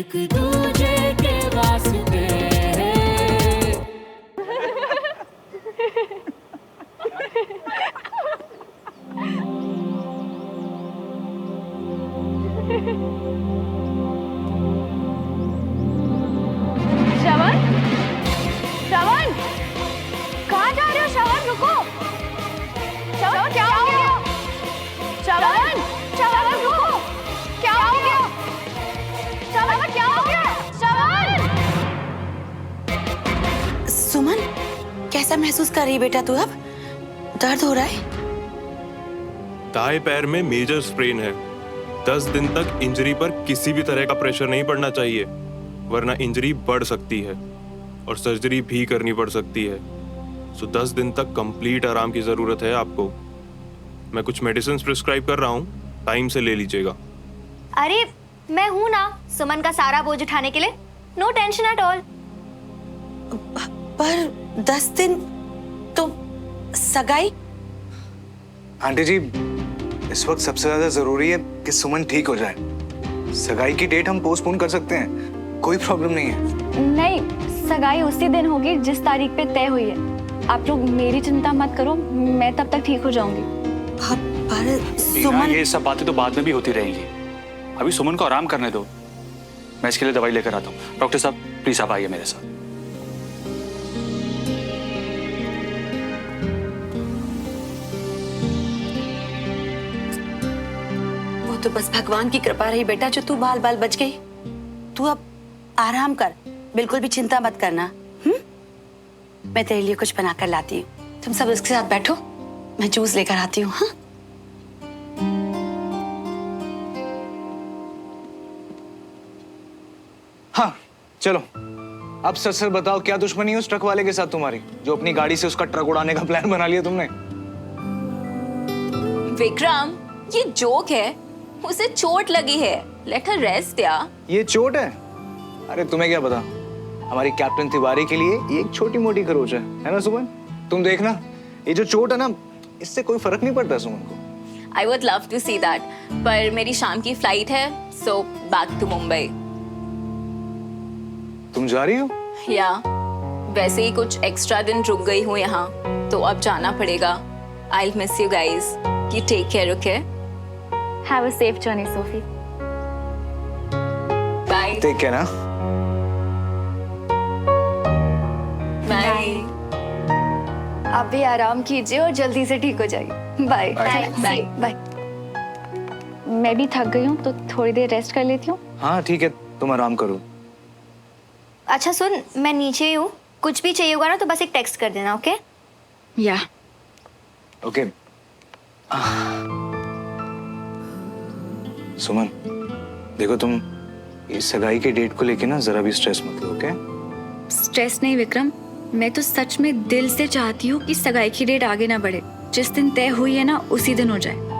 एक दूजे के वास्ते श्रवण, श्रवण, कहाँ जा रहे हो? श्रवण रुको, श्रवण क्या हो गया? श्रवण, श्रवण रुको, क्या हो गया? श्रवण क्या हो गया? श्रवण! सुमन, कैसा महसूस कर रही बेटा तू अब? दर्द हो रहा है? दाएं पैर में मेजर स्प्रेन है। 10 दिन तक इंजरी पर किसी भी तरह का प्रेशर नहीं पड़ना चाहिए, वरना इंजरी बढ़ सकती है और सर्जरी भी करनी पड़ सकती है। सो 10 दिन तक कंप्लीट आराम की जरूरत है आपको। मैं कुछ मेडिसिन प्रिस्क्राइब कर रहा हूँ, टाइम से ले लीजिएगा। अरे मैं हूँ ना सुमन का सारा बोझ उठाने के लिए, नो टेंशन एट ऑल। पर 10 दिन तो सगाई? आंटी जी, इस वक्त सबसे ज्यादा जरूरी है कि सुमन ठीक हो जाए। सगाई की डेट हम पोस्टपोन कर सकते हैं, कोई प्रॉब्लम नहीं है। नहीं, सगाई उसी दिन होगी जिस तारीख पे तय हुई है। आप लोग मेरी चिंता मत करो, मैं तब तक ठीक हो जाऊंगी। पर सुमन, सुमन, ये सब बातें तो बाद में भी होती रहेंगी। अभी सुमन को आराम करने दो, मैं इसके लिए दवाई लेकर आता हूँ। डॉक्टर साहब प्लीज आप आइए मेरे साथ। वो तो बस भगवान की कृपा रही बेटा जो तू बाल बाल बच गई। तू अब आराम कर, बिल्कुल भी चिंता मत करना। मैं तेरे लिए कुछ बनाकर लाती हूँ, तुम सब इसके साथ बैठो, मैं जूस लेकर आती हूँ। हाँ, हाँ चलो, अब सच सच बताओ, क्या दुश्मनी है उस ट्रक वाले के साथ तुम्हारी, जो अपनी गाड़ी से उसका ट्रक उड़ाने का प्लान बना लिया तुमने? विक्रम, ये जोक है, उसे चोट लगी है, लेट हर रेस्ट यार। ये चोट है? अरे तुम्हें क्या पता, हमारी कैप्टन तिवारी के लिए ये एक छोटी मोटी खरोच है ना सुमन? तुम देखना, ये जो चोट है ना, इससे कोई फर्क नहीं पड़ता सुमन को। I would love to see that, पर मेरी शाम की फ्लाइट है, सो बैक टू मुंबई। तुम जा रही हो? या वैसे ही कुछ एक्स्ट्रा दिन रुक गई हूँ यहाँ, तो अब जाना पड़ेगा। I miss you guys, you take care, okay? Have a safe journey Sophie. Bye take care ना। बाय। आप भी आराम कीजिए और जल्दी से ठीक हो जाइए। Bye bye. बाय। मैं भी थक गई हूँ तो थोड़ी देर रेस्ट कर लेती हूँ। हाँ ठीक है, तुम आराम करो। अच्छा सुन, मैं नीचे ही हूँ, कुछ भी चाहिए होगा ना तो बस एक टेक्स्ट कर देना, ओके? या ओके। सुमन देखो, तुम इस सगाई के डेट को लेके ना जरा भी स्ट्रेस मत लो, ओके? स्ट्रेस नहीं विक्रम, मैं तो सच में दिल से चाहती हूँ कि सगाई की डेट आगे ना बढ़े। जिस दिन तय हुई है ना उसी दिन हो जाए।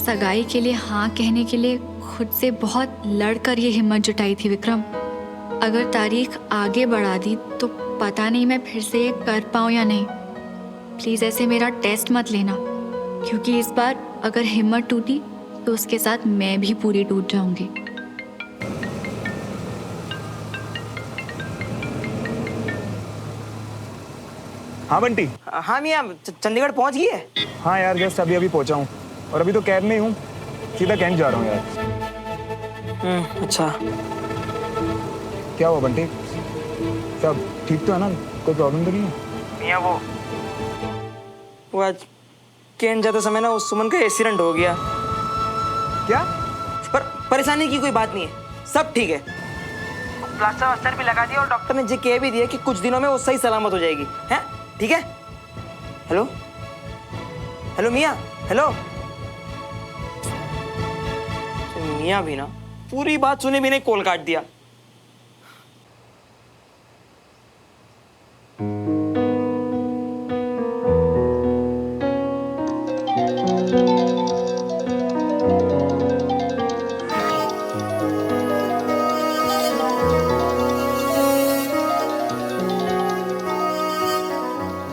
सगाई के लिए हाँ कहने के लिए खुद से बहुत लड़कर ये हिम्मत जुटाई थी विक्रम। अगर तारीख आगे बढ़ा दी तो पता नहीं मैं फिर से ये कर पाऊँ या नहीं। प्लीज़ ऐसे मेरा टेस्ट मत लेना, क्योंकि इस बार अगर हिम्मत टूटी तो उसके साथ मैं भी पूरी टूट जाऊंगी। हाँ बंटी। हाँ मियाँ, चंडीगढ़ पहुँच गई है? हाँ यार, जस्ट अभी अभी पहुंचा हूँ और अभी तो कैब में ही हूँ, सीधा कैंट जा रहा हूँ यार। अच्छा। क्या हुआ बंटी, सब ठीक तो है ना? कोई प्रॉब्लम तो नहीं है? मियाँ वो आज कैंट जाते समय ना उस सुमन का एक्सीडेंट हो गया। क्या? पर परेशानी की कोई बात नहीं है, सब ठीक है। प्लास्टर वास्टर भी लगा दिया और डॉक्टर ने ये कह भी दिया कि कुछ दिनों में वो सही सलामत हो जाएगी। हैं? ठीक है? हेलो हेलो मियाँ, हेलो। मियाँ भी ना पूरी बात सुने भी नहीं, कॉल काट दिया।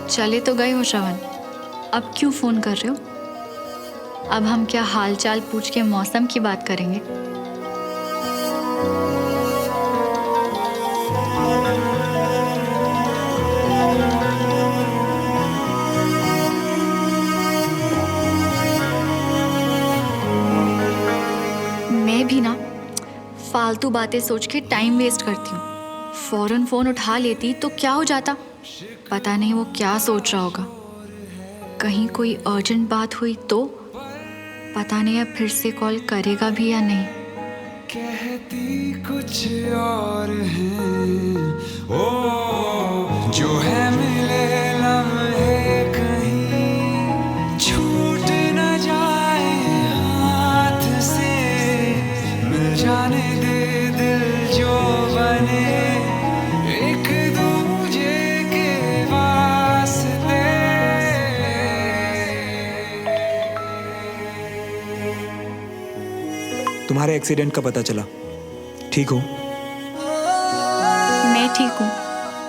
चले तो गए हो श्रवण, अब क्यों फोन कर रहे हो? अब हम क्या हालचाल पूछ के मौसम की बात करेंगे? मैं भी ना फालतू बातें सोच के टाइम वेस्ट करती हूँ। फौरन फोन उठा लेती तो क्या हो जाता, पता नहीं वो क्या सोच रहा होगा। कहीं कोई अर्जेंट बात हुई तो पता नहीं अब फिर से कॉल करेगा भी या नहीं। कहती कुछ और है ओ जो है मिले लम्हे कहीं छूट न जाए हाथ से, मिल जाने दे दिल जो बने एक दूजे के वास्ते। तुम्हारे एक्सीडेंट का पता चला, ठीक हो? मैं ठीक हूँ,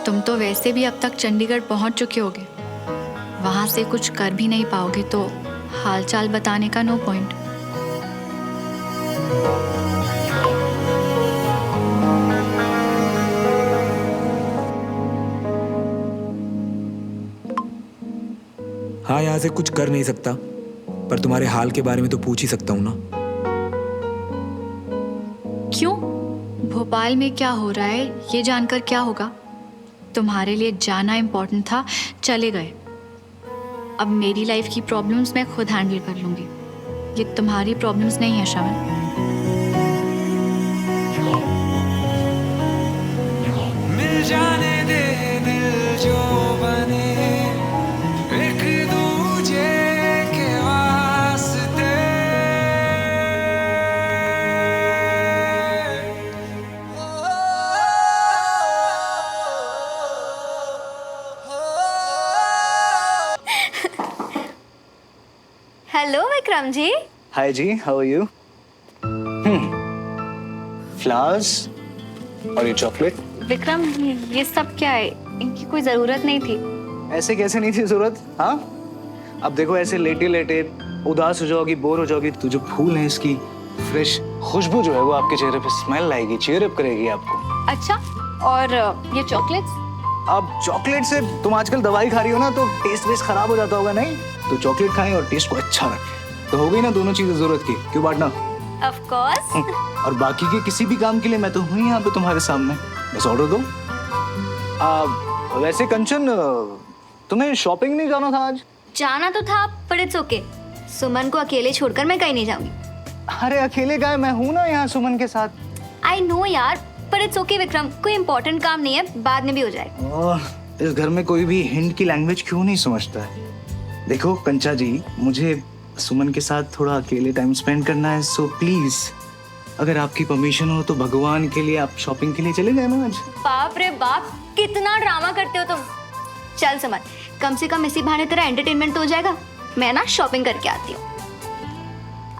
तुम तो वैसे भी अब तक चंडीगढ़ पहुँच चुके होगे। वहाँ से कुछ कर भी नहीं पाओगे तो हालचाल बताने का नो पॉइंट। हाँ, यहाँ से कुछ कर नहीं सकता, पर तुम्हारे हाल के बारे में तो पूछ ही सकता हूँ ना। क्यों? भोपाल में क्या हो रहा है ये जानकर क्या होगा? तुम्हारे लिए जाना इम्पोर्टेंट था, चले गए। अब मेरी लाइफ की प्रॉब्लम्स मैं खुद हैंडल कर लूंगी, ये तुम्हारी प्रॉब्लम्स नहीं है श्रवण। मिल जाने दे दिल जो बने एक दूजे के वास्ते। Hello Vikram ji. Hi ji, how are you? Flowers और ये चॉकलेट। विक्रम ये सब क्या है? इनकी कोई जरूरत नहीं थी। ऐसे कैसे नहीं थी जरूरत? हाँ, अब देखो ऐसे लेटे लेटे उदास हो जाओगी, बोर हो जाओगी तो जो फूल है इसकी फ्रेश खुशबू जो है वो आपके चेहरे पे स्माइल लाएगी, चीयर अप करेगी आपको। अच्छा, और ये चॉकलेट्स? अब चॉकलेट से तुम आजकल दवाई खा रही हो ना, तो टेस्ट वेस्ट खराब हो जाता होगा। नहीं तो चॉकलेट खाएं और टेस्ट को अच्छा रखें, तो हो गई ना दोनों चीजें जरूरत की। क्यों बांटना? Of course. और बाकी के किसी भी काम के लिए मैं तो हूँ यहाँ पे तुम्हारे सामने, बस ऑर्डर दो। वैसे कंचन, तुम्हें शॉपिंग नहीं जाना था आज? जाना तो था पर इट्स ओके। सुमन को अकेले छोड़कर मैं कहीं नहीं जाऊंगी। अरे अकेले गए, मैं हूँ ना यहाँ सुमन के साथ। आई नो यार, पर इट्स ओके विक्रम, कोई इम्पोर्टेंट काम नहीं है, बाद में भी हो जाएगा। इस घर में कोई भी हिंद की लैंग्वेज क्यों नहीं समझता है? देखो कंचा जी, मुझे सुमन के साथ थोड़ा अकेले टाइम स्पेंड करना है, सो प्लीज अगर आपकी परमिशन हो तो भगवान के लिए आप शॉपिंग के लिए चले जाए ना आज। बाप रे बाप, कितना ड्रामा करते हो तुम। चल सुमन, कम से कम इसी बहाने तेरा एंटरटेनमेंट तो हो जाएगा। मैं ना शॉपिंग करके आती हूँ।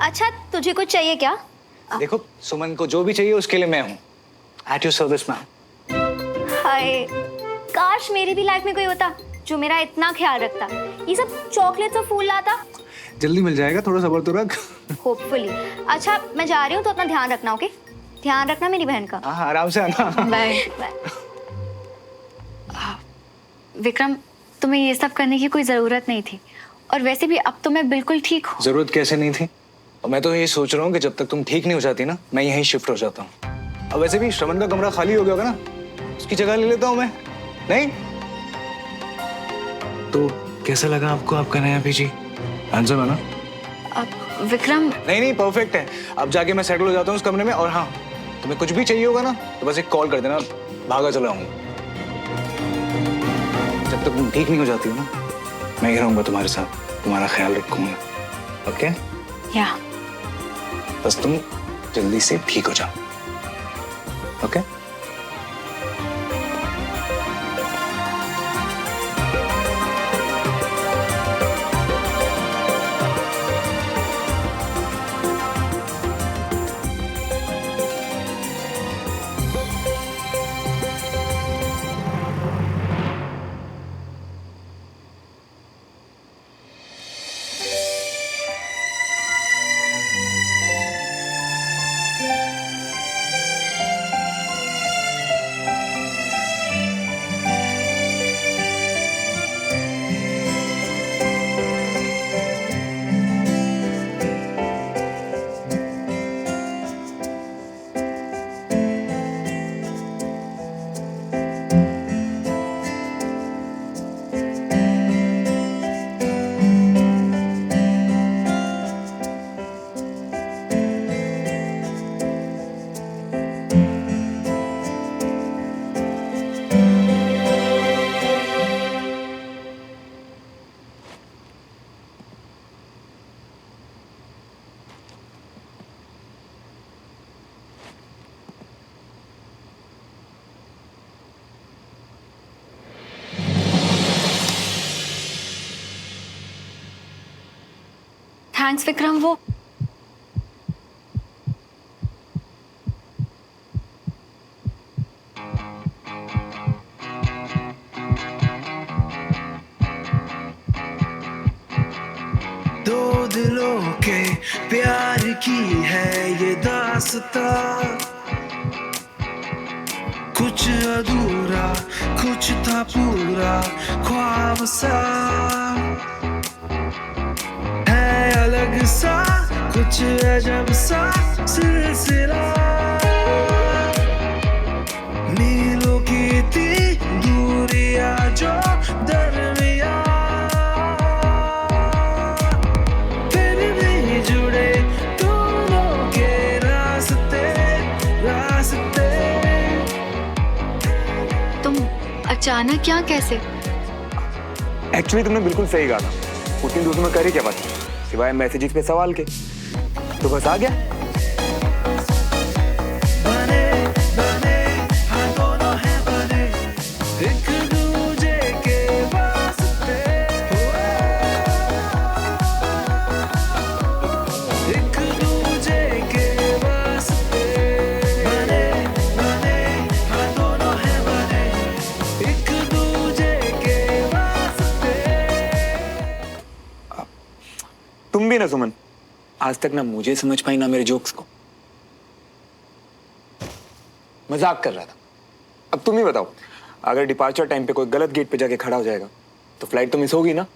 अच्छा, तुझे कुछ चाहिए क्या? देखो सुमन को जो भी चाहिए उसके लिए मैं हूँ, एट योर सर्विस मैम। हाय, काश मेरी भी लाइफ में कोई होता जो मेरा इतना ख्याल रखता, ये सब चॉकलेट्स और फूल लाता। जल्दी मिल जाएगा, थोड़ा सब्र तो रख। होपफुली। अच्छा, मैं जा रही हूँ तो अपना ध्यान रखना, ओके? ध्यान रखना मेरी बहन का। हाँ, आराम से आना। बाय। विक्रम, तुम्हें ये सब करने की कोई जरूरत नहीं थी, और वैसे भी अब तो मैं बिल्कुल ठीक हूँ। जरूरत कैसे नहीं थी? और मैं तो ये सोच रहा हूँ कि जब तक तुम ठीक नहीं हो जाती ना, मैं यहीं शिफ्ट हो जाता हूँ। और वैसे भी श्रवण का कमरा खाली हो गया होगा ना, उसकी जगह ले लेता हूँ मैं। नहीं तो कैसा लगा आपको आपका नया पीजी? आंसर है ना? अब विक्रम, नहीं परफेक्ट है। अब जाके मैं सेटल हो जाता हूँ उस कमरे में। और हाँ, तुम्हें कुछ भी चाहिए होगा ना तो बस एक कॉल कर देना, भागा चला आऊंगा। जब तक तुम ठीक नहीं हो जाती हो ना, मैं ही रहूंगा तुम्हारे साथ, तुम्हारा ख्याल रखूंगा। ओके? या बस तुम जल्दी से ठीक हो जाओ। ओके? थैंक्स विक्रम। वो दो दिलों के प्यार की है ये दास्तां, कुछ अधूरा कुछ था पूरा ख्वाब सा, है अलग सा कुछ अजब सा सिलसिला, मीलों की थी दूरियां जो दरमिया, फिर भी जुड़े दोनों के रास्ते रास्ते। तुम अचानक क्या, कैसे? एक्चुअली तुमने बिल्कुल सही कहा था। उतनी दूर में करे क्या बात, सिवाय मैसेजेस पे सवाल के। तो बस आ गया। बने बने हाँ दोनों हैं बने एक दूजे के वास्ते, एक दूजे के वास्ते, बने बने हाँ दोनों हैं बने एक दूजे के वास्ते। तुम भी ना सुमन, आज तक ना मुझे समझ पाई ना मेरे जोक्स को। मजाक कर रहा था। अब तुम ही बताओ, अगर डिपार्चर टाइम पे कोई गलत गेट पे जाके खड़ा हो जाएगा तो फ्लाइट तो मिस होगी ना।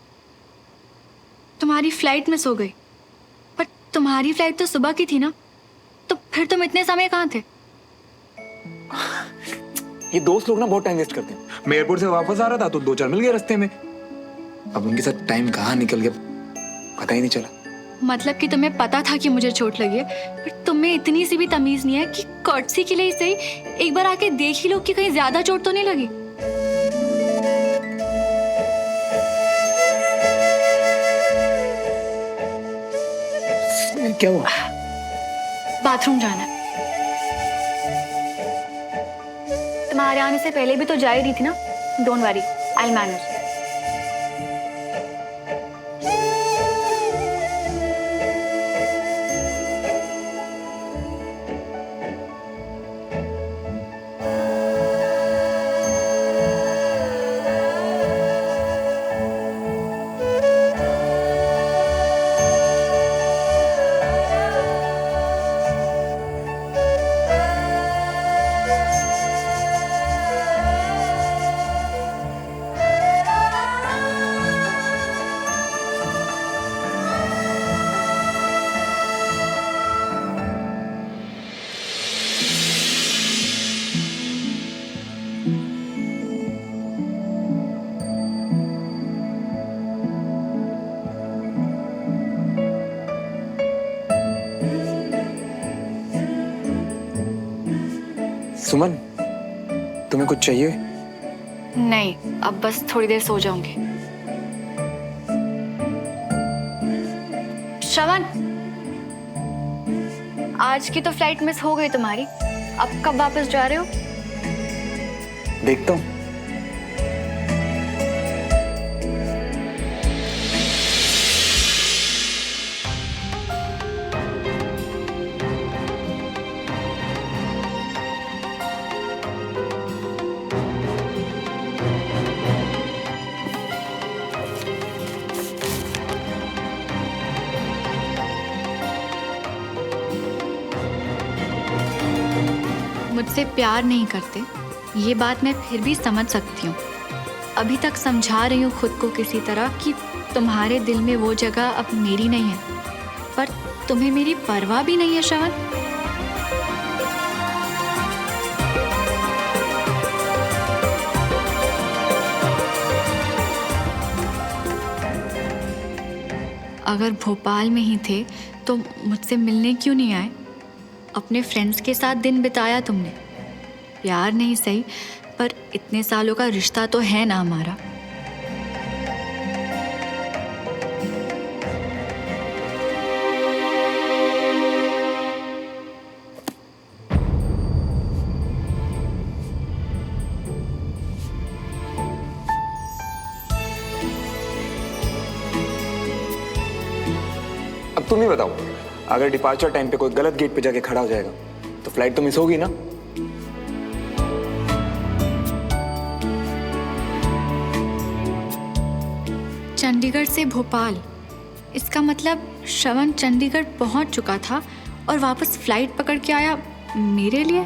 तुम्हारी फ्लाइट मिस हो गई, पर तुम्हारी फ्लाइट तो सुबह की थी ना, तो फिर तुम इतने समय कहाँ थे? ये दोस्त लोग ना बहुत टाइम वेस्ट करते हैं। मैं एयरपोर्ट से वापस आ रहा था तो 2-4 मिल गए रास्ते में। अब उनके साथ टाइम कहाँ निकल गया पता ही नहीं चला। मतलब कि तुम्हें पता था कि मुझे चोट लगी है, पर तुम्हें इतनी सी भी तमीज नहीं है कि कर्टसी के लिए सही एक बार आके देख ही लो कि कहीं ज्यादा चोट तो नहीं लगी। क्या हुआ? बाथरूम जाना है। तुम्हारे आने से पहले भी तो जा ही रही थी ना। Don't worry, I will manage. Suman, तुम्हें कुछ चाहिए? नहीं, अब बस थोड़ी देर सो जाऊंगी। श्रवण, आज की तो फ्लाइट मिस हो गई तुम्हारी। अब कब वापस जा रहे हो? देखता हूँ। मुझसे प्यार नहीं करते, ये बात मैं फिर भी समझ सकती हूँ। अभी तक समझा रही हूँ खुद को किसी तरह कि तुम्हारे दिल में वो जगह अब मेरी नहीं है, पर तुम्हें मेरी परवाह भी नहीं है श्रवण। अगर भोपाल में ही थे तो मुझसे मिलने क्यों नहीं आए? अपने फ्रेंड्स के साथ दिन बिताया तुमने। प्यार नहीं सही, पर इतने सालों का रिश्ता तो है ना हमारा। अब अब तुम ही बताओ, अगर डिपार्चर टाइम पे कोई गलत गेट पे जाके खड़ा हो जाएगा तो फ्लाइट तो मिस होगी ना। चंडीगढ़ से भोपाल, इसका मतलब श्रवण चंडीगढ़ पहुंच चुका था और वापस फ्लाइट पकड़ के आया मेरे लिए।